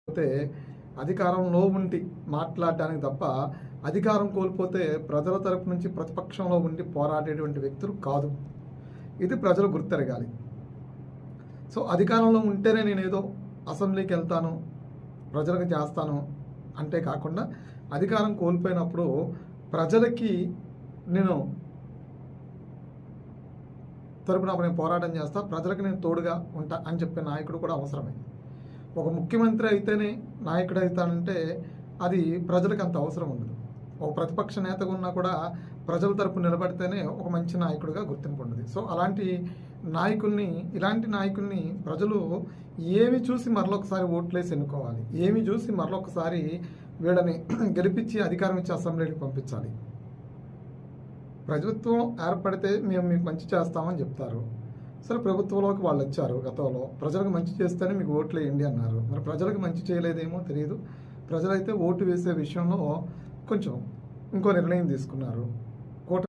పోతే అధికారంలో ఉండి మాట్లాడడానికి తప్ప అధికారం కోల్పోతే ప్రజల తరపు నుంచి ప్రతిపక్షంలో ఉండి పోరాడేటువంటి వ్యక్తులు కాదు. ఇది ప్రజలు గుర్తెరగాలి. సో అధికారంలో ఉంటేనే నేను ఏదో అసెంబ్లీకి వెళ్తాను, ప్రజలకు చేస్తాను అంటే కాకుండా అధికారం కోల్పోయినప్పుడు ప్రజలకి నేను తరపున నేను పోరాటం చేస్తా, ప్రజలకు నేను తోడుగా ఉంటా అని చెప్పే నాయకుడు కూడా అవసరమే. ఒక ముఖ్యమంత్రి అయితేనే నాయకుడు అవుతానంటే అది ప్రజలకు అంత అవసరం ఉండదు. ఒక ప్రతిపక్ష నేతగా ఉన్నా కూడా ప్రజల తరపు నిలబడితేనే ఒక మంచి నాయకుడిగా గుర్తింపు ఉండదు. సో ఇలాంటి నాయకుల్ని ప్రజలు ఏమి చూసి మరొకసారి ఓట్లేసి ఎన్నుకోవాలి, ఏమి చూసి మరొకసారి వీళ్ళని గెలిపించి అధికారం ఇచ్చి అసెంబ్లీకి పంపించాలి. ప్రభుత్వం ఏర్పడితే మేము మీకు మంచి చేస్తామని చెప్తారు. సరే, ప్రభుత్వంలోకి వాళ్ళు వచ్చారు, గతంలో ప్రజలకు మంచి చేస్తేనే మీకు ఓట్లు వేయండి అన్నారు. మరి ప్రజలకు మంచి చేయలేదేమో తెలియదు. ప్రజలైతే ఓటు వేసే విషయంలో కొంచెం ఇంకో నిర్ణయం తీసుకున్నారు.